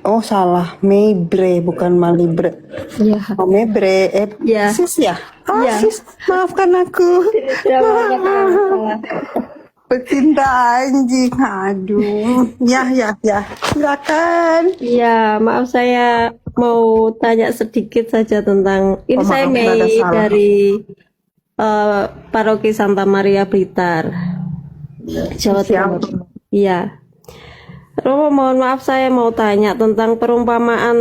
Oh salah, Maybre bukan Malibre. Iya. Oh Maybre, Iya. sis ya? Oh Iya. sis, maafkan aku. Salah. Pecinta anjing, aduh. Ya, silakan. Iya, maaf saya mau tanya sedikit saja tentang ini. Oh, Saya maaf, nggak ada Mei salah. dari Paroki Santa Maria Blitar, Jawa Siap. Timur. Iya. Romo, mohon maaf saya mau tanya tentang perumpamaan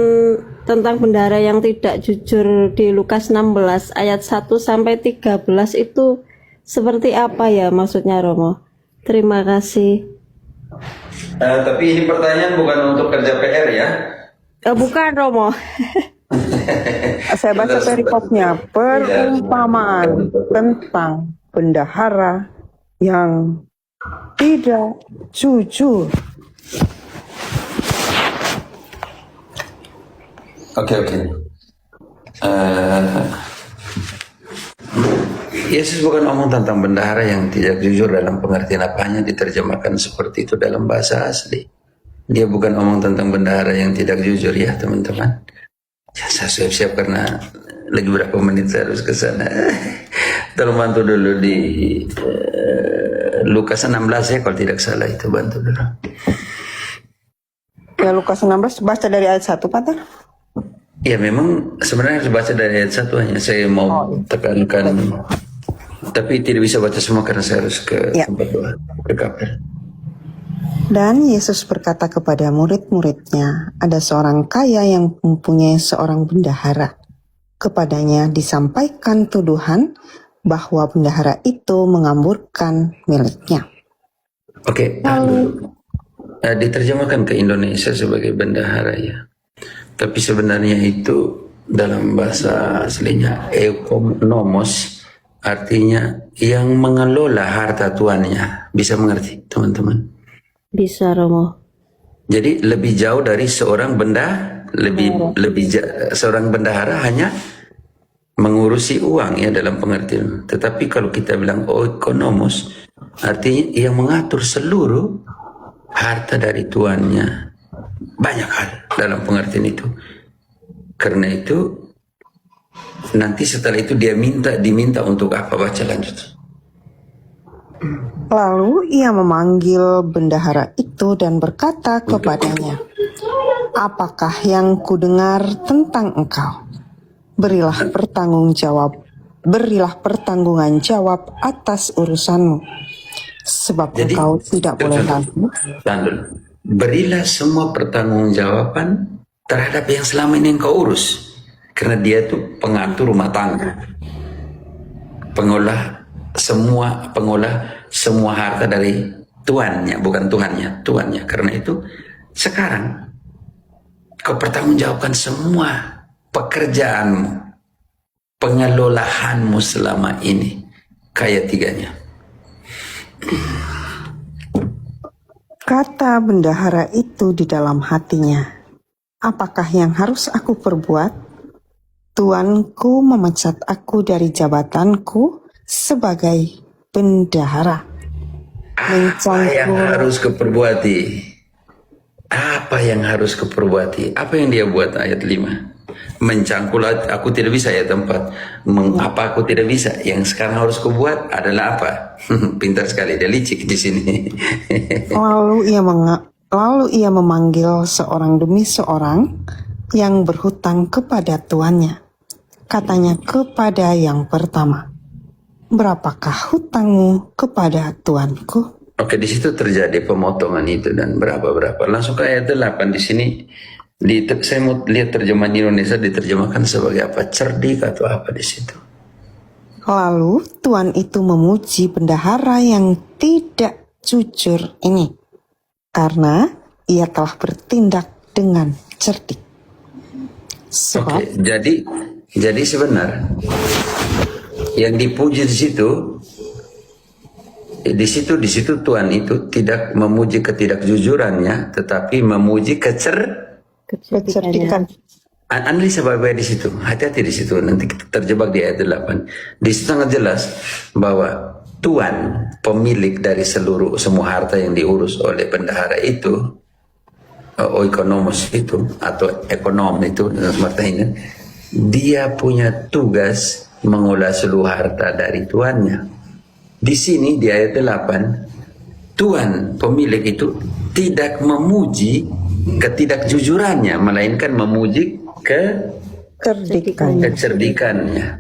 tentang bendahara yang tidak jujur di Lukas 16 ayat 1 sampai 13 itu seperti apa ya maksudnya, Romo? Terima kasih. Tapi ini pertanyaan bukan untuk kerja PR ya. Bukan, Romo. Saya baca perikopnya, perumpamaan tentang bendahara yang tidak jujur. Oke. Yesus bukan ngomong tentang bendahara yang tidak jujur dalam pengertian apanya diterjemahkan seperti itu dalam bahasa asli. Dia bukan ngomong tentang bendahara yang tidak jujur ya teman-teman. Ya, saya siap-siap karena lagi berapa menit saya harus ke sana. Tolong bantu dulu di Lukas 16 ya kalau tidak salah itu, bantu dulu. Ya Lukas 16 baca dari ayat 1 Pak. Ya memang sebenarnya harus baca dari ayat 1 hanya saya mau tekankan. Tapi tidak bisa baca semua karena saya harus ke tempat doa, ke kapel. Dan Yesus berkata kepada murid-muridnya, ada seorang kaya yang mempunyai seorang bendahara. Kepadanya disampaikan tuduhan bahwa bendahara itu mengamburkan miliknya. Oke, diterjemahkan ke Indonesia sebagai bendahara ya. Tapi sebenarnya itu dalam bahasa aslinya ekonomos, artinya yang mengelola harta tuannya. Bisa mengerti teman-teman? Bisa, Romo. Jadi lebih jauh dari seorang seorang bendahara hanya mengurusi uang ya dalam pengertian. Tetapi kalau kita bilang ekonomos, artinya yang mengatur seluruh harta dari tuannya. Banyak hal dalam pengertian itu. Karena itu nanti setelah itu dia diminta untuk apa? Baca lanjut. Lalu ia memanggil bendahara itu dan berkata kepadanya, apakah yang kudengar tentang engkau? Berilah pertanggungan jawab atas urusanmu. Sebab Jadi, engkau tidak boleh ragu. Berilah semua pertanggungjawaban terhadap yang selama ini engkau urus. Karena dia itu pengatur rumah tangga. Pengolah semua harta dari tuannya, bukan tuannya. Karena itu sekarang kau pertanggungjawabkan semua pekerjaanmu, pengelolaanmu selama ini. Kayak tiganya. Kata bendahara itu di dalam hatinya, apakah yang harus aku perbuat? Tuanku memecat aku dari jabatanku sebagai bendahara. Apa yang harus kuperbuati? Apa yang harus kuperbuati? Apa yang dia buat ayat 5? Mencangkul aku tidak bisa ayat 4. Mengapa aku tidak bisa? Yang sekarang harus kubuat adalah apa? Pintar sekali, dia licik di sini. Lalu ia memanggil seorang demi seorang yang berhutang kepada tuannya. Katanya kepada yang pertama, berapakah hutangmu kepada tuanku? Oke, di situ terjadi pemotongan itu dan berapa. Langsung ke ayat 8 di sini. Saya mau lihat terjemahan Indonesia diterjemahkan sebagai apa? Cerdik atau apa di situ? Lalu tuan itu memuji bendahara yang tidak jujur ini, karena ia telah bertindak dengan cerdik. Oke, jadi sebenarnya yang dipuji di situ Tuhan itu tidak memuji ketidakjujurannya, tetapi memuji kecerdikan. Analisa baik-baik di situ, hati-hati di situ. Nanti kita terjebak di ayat 8. Di situ sangat jelas bahwa tuan pemilik dari semua harta yang diurus oleh bendahara itu, oikonomos itu atau ekonom itu, dia punya tugas mengolah seluruh harta dari tuannya. Di sini di ayat 8, tuan pemilik itu tidak memuji ketidakjujurannya, melainkan memuji kecerdikannya.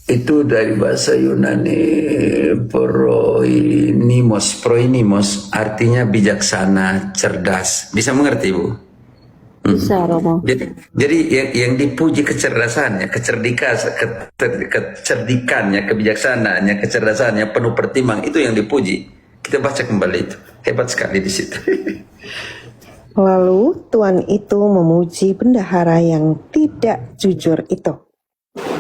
Itu dari bahasa Yunani proinimos, artinya bijaksana, cerdas. Bisa mengerti, Bu? Bisa, Romo. Jadi yang dipuji kecerdasannya, kecerdikannya, kebijaksanaannya, kecerdasannya, penuh pertimbangan, itu yang dipuji. Kita baca kembali itu. Hebat sekali di situ. Lalu tuan itu memuji bendahara yang tidak jujur itu,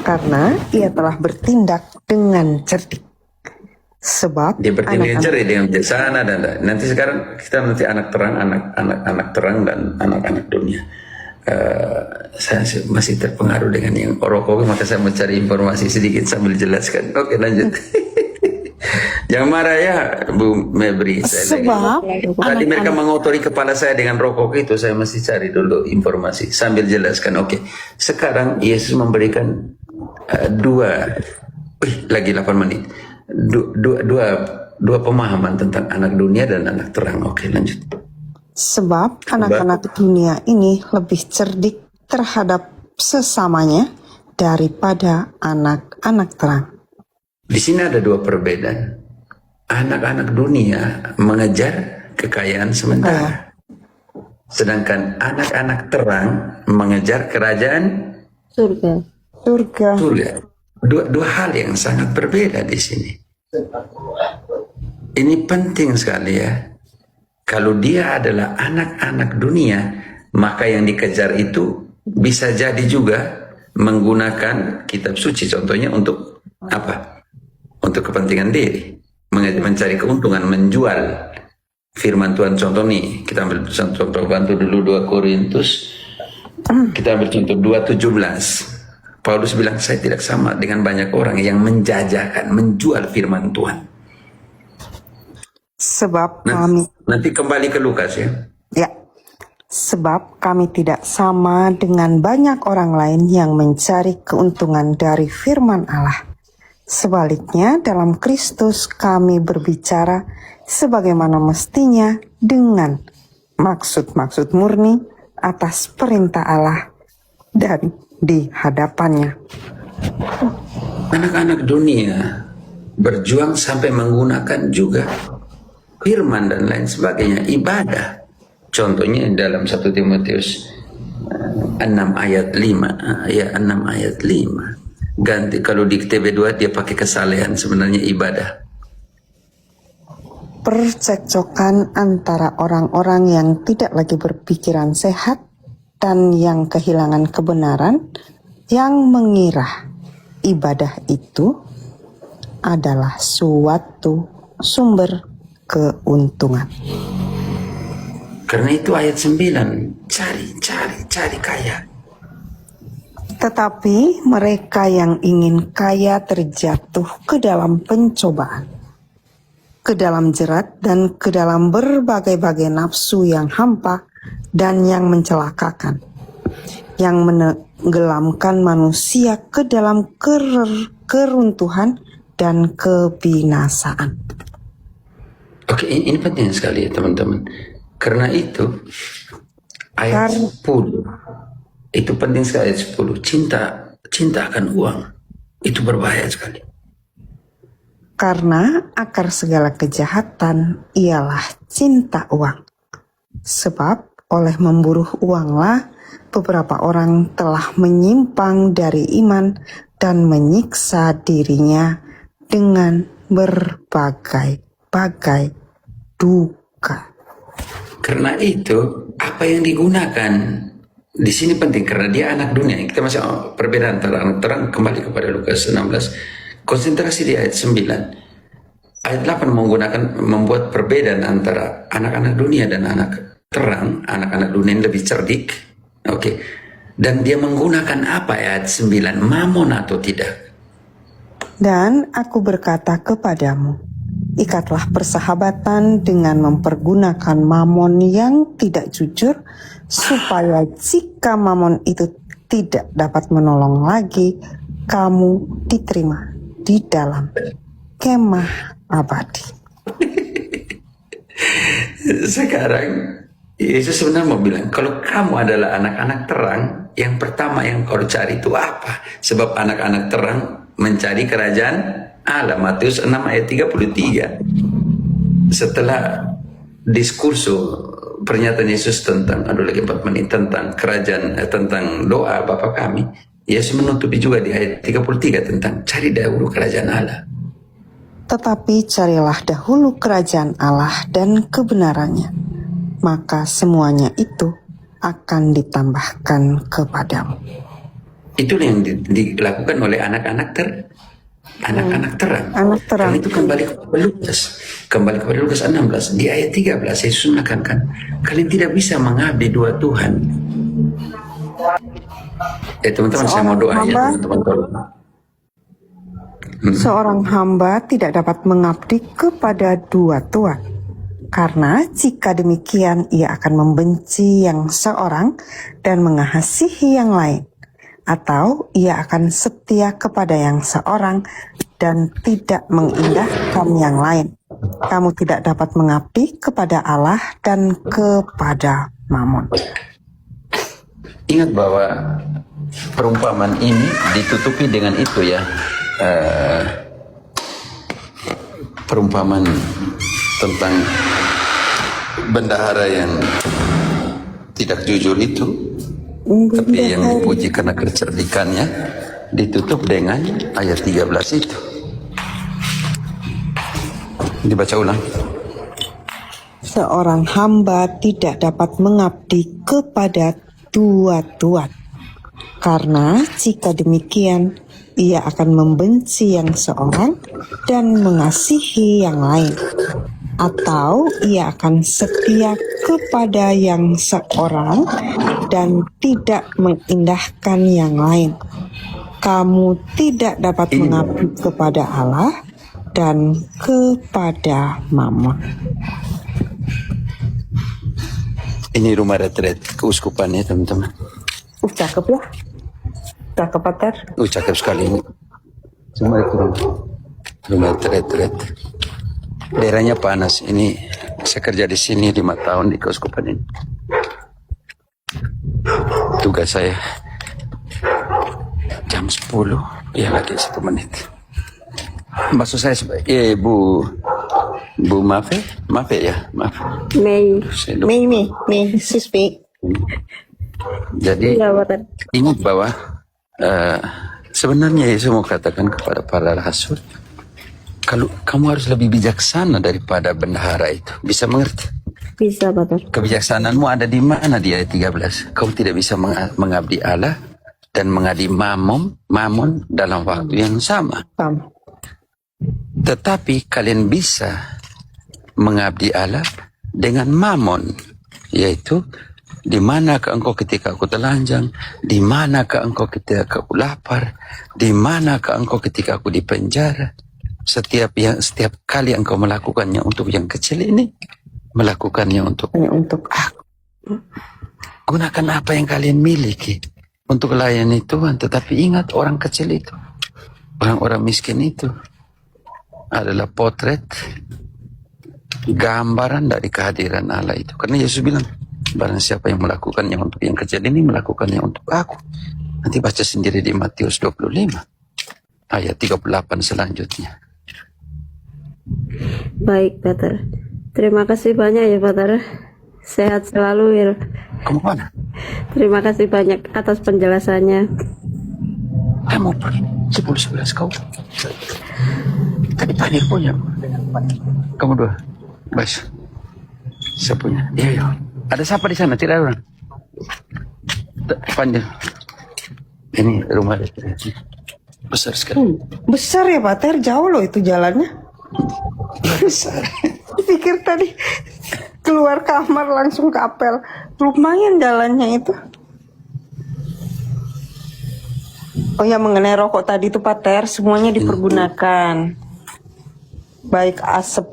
karena ia telah bertindak dengan cerdik. Sebab dia bertindak cerdik dengan bijaksana, dan nanti sekarang kita anak terang dan anak-anak dunia. Saya masih terpengaruh dengan yang rokok, maka saya mencari informasi sedikit sambil jelaskan. Oke, lanjut. Jangan marah ya, Bu Mebri. Sebab tadi mereka mengotori kepala saya dengan rokok itu, saya mesti cari dulu informasi sambil jelaskan. Oke, sekarang Yesus memberikan lagi 8 menit. Dua pemahaman tentang anak dunia dan anak terang. Oke, lanjut. Sebab anak-anak dunia ini lebih cerdik terhadap sesamanya daripada anak-anak terang. Di sini ada dua perbedaan. Anak-anak dunia mengejar kekayaan sementara. Sedangkan anak-anak terang mengejar kerajaan Surga. surga. Dua hal yang sangat berbeda di sini. Ini penting sekali ya. Kalau dia adalah anak-anak dunia, maka yang dikejar itu bisa jadi juga menggunakan kitab suci, contohnya untuk apa? Untuk kepentingan diri, mencari keuntungan, menjual firman Tuhan. Contoh nih, kita ambil contoh bantu dulu 2 Korintus, kita ambil contoh 2:17. Paulus bilang, saya tidak sama dengan banyak orang yang menjajakan, menjual firman Tuhan. Sebab nanti kembali ke Lukas ya. Ya, sebab kami tidak sama dengan banyak orang lain yang mencari keuntungan dari firman Allah. Sebaliknya, dalam Kristus kami berbicara sebagaimana mestinya dengan maksud-maksud murni atas perintah Allah dan di hadapannya. Anak-anak dunia berjuang sampai menggunakan juga firman dan lain sebagainya, ibadah. Contohnya dalam 1 Timotius 6 ayat 5, ya 6 ayat 5. Ganti, kalau di TB2 dia pakai kesalehan, sebenarnya ibadah. Percekcokan antara orang-orang yang tidak lagi berpikiran sehat dan yang kehilangan kebenaran, yang mengira ibadah itu adalah suatu sumber keuntungan. Karena itu ayat 9, cari kaya. Tetapi mereka yang ingin kaya terjatuh ke dalam pencobaan, ke dalam jerat, dan ke dalam berbagai-bagai nafsu yang hampa dan yang mencelakakan, yang menenggelamkan manusia ke dalam keruntuhan dan kebinasaan. Oke, ini penting sekali ya teman-teman. Karena itu ayat 10 itu penting sekali. Ayat 10, cinta akan uang itu berbahaya sekali. Karena akar segala kejahatan ialah cinta uang. Sebab oleh memburu uanglah beberapa orang telah menyimpang dari iman dan menyiksa dirinya dengan berbagai-bagai duka. Karena itu apa yang digunakan di sini penting, karena dia anak dunia. Kita masih perbedaan antara anak terang, kembali kepada Lukas 16. Konsentrasi di ayat 9. Ayat 8 membuat perbedaan antara anak-anak dunia dan anak terang. Anak-anak dunia lebih cerdik. Oke. Dan dia menggunakan apa ayat 9? Mamon atau tidak? Dan aku berkata kepadamu, ikatlah persahabatan dengan mempergunakan mamon yang tidak jujur, supaya jika mamon itu tidak dapat menolong lagi, kamu diterima di dalam kemah abadi. Sekarang Yesus sebenarnya mau bilang, kalau kamu adalah anak-anak terang, yang pertama yang kau cari itu apa? Sebab anak-anak terang mencari kerajaan Allah. Matius 6 ayat 33. Setelah diskursu pernyataan Yesus tentang, lagi 4 menit, tentang kerajaan, tentang doa Bapa kami, Yesus menutupi juga di ayat 33 tentang cari dahulu kerajaan Allah. Tetapi carilah dahulu kerajaan Allah dan kebenarannya, maka semuanya itu akan ditambahkan kepadamu. Itulah yang dilakukan oleh anak-anak terang. Anak terang. Karena itu kembali kepada Lukas 16 di ayat 13 Yesus menekankan, kalian tidak bisa mengabdi dua Tuhan. Teman-teman, saya mau doa ya teman-teman. Seorang hamba tidak dapat mengabdi kepada dua tuan, karena jika demikian ia akan membenci yang seorang dan mengasihi yang lain, atau ia akan setia kepada yang seorang dan tidak mengindahkan yang lain. Kamu tidak dapat mengabdi kepada Allah dan kepada Mamon. Ingat bahwa perumpamaan ini ditutupi dengan itu ya, perumpamaan tentang bendahara yang tidak jujur itu, tapi yang dipuji karena kecerdikannya, ditutup dengan ayat 13 itu. Dibaca ulang. Seorang hamba tidak dapat mengabdi kepada dua tuan, karena jika demikian ia akan membenci yang seorang dan mengasihi yang lain, atau ia akan setia kepada yang seorang dan tidak mengindahkan yang lain. Kamu tidak dapat mengabdi kepada Allah dan kepada Mamon. Ini rumah retret keuskupannya teman-teman. Cakep ya, cakep Pater. Cakep sekali ini. Semua itu rumah retret. Daerahnya panas. Ini saya kerja di sini 5 tahun di keuskupan ini. Tugas saya jam 10, ya lagi 1 menit. Maksud saya Bu maaf ya. May, speak. Jadi ingat bahwa sebenarnya Yesus mau katakan kepada para rasul, kalau kamu harus lebih bijaksana daripada bendahara itu. Bisa mengerti? Bisa, Bapak. Kebijaksanaanmu ada di mana di ayat 13? Kau tidak bisa mengabdi Allah dan mengabdi mamon dalam waktu yang sama. Tetapi kalian bisa mengabdi Allah dengan mamon, yaitu di manakah engkau ketika aku telanjang, di manakah engkau ketika aku lapar, di manakah engkau ketika aku di penjara. Setiap kali engkau melakukannya untuk yang kecil ini, melakukannya untuk aku. Gunakan apa yang kalian miliki untuk melayani Tuhan, tetapi ingat orang kecil itu, orang-orang miskin itu adalah potret, gambaran dari kehadiran Allah itu. Karena Yesus bilang, barang siapa yang melakukannya untuk yang kecil ini, melakukannya untuk aku. Nanti baca sendiri di Matius 25 ayat 38 selanjutnya. Baik, Pater. Terima kasih banyak ya, Pater. Sehat selalu ya. Kamu mana? Terima kasih banyak atas penjelasannya. Kamu pergi 10-11 kau. Tadi panik punya. Kamu 2. Bas. Saya punya. Iya. Ada siapa di sana? Tidak ada orang. Panjang. Ini rumah besar sekali. Besar ya Pater, jauh loh itu jalannya. Besar. Pikir tadi keluar kamar langsung ke apel. Lumayan jalannya itu. Oh ya, mengenai rokok tadi tuh Pater, semuanya dipergunakan. Baik asap,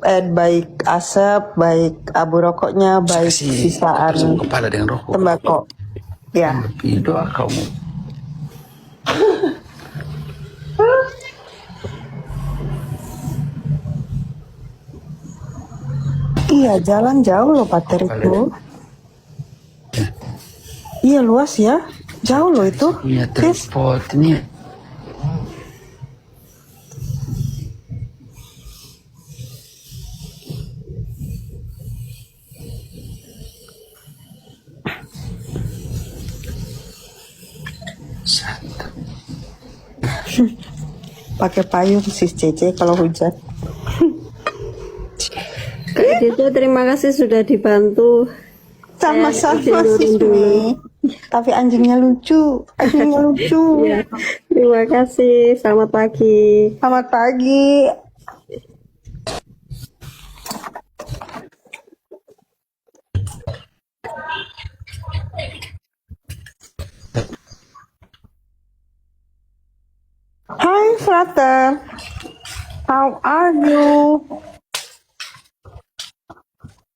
baik abu rokoknya, baik Kasih sisaan kepala dengan rokok. tembakau. Ya, Tapi doa kamu. iya jalan jauh loh Pater itu. Iya luas ya, jauh loh itu. Punya Sis, tripod ini. Satu. pakai payung sis Cece kalau hujan. Kak Dito, terima kasih sudah dibantu. Sama-sama Saya sis izin dulu. Mi. Tapi anjingnya lucu, Ya, terima kasih. Selamat pagi. Selamat pagi. Hi, Frater. How are you?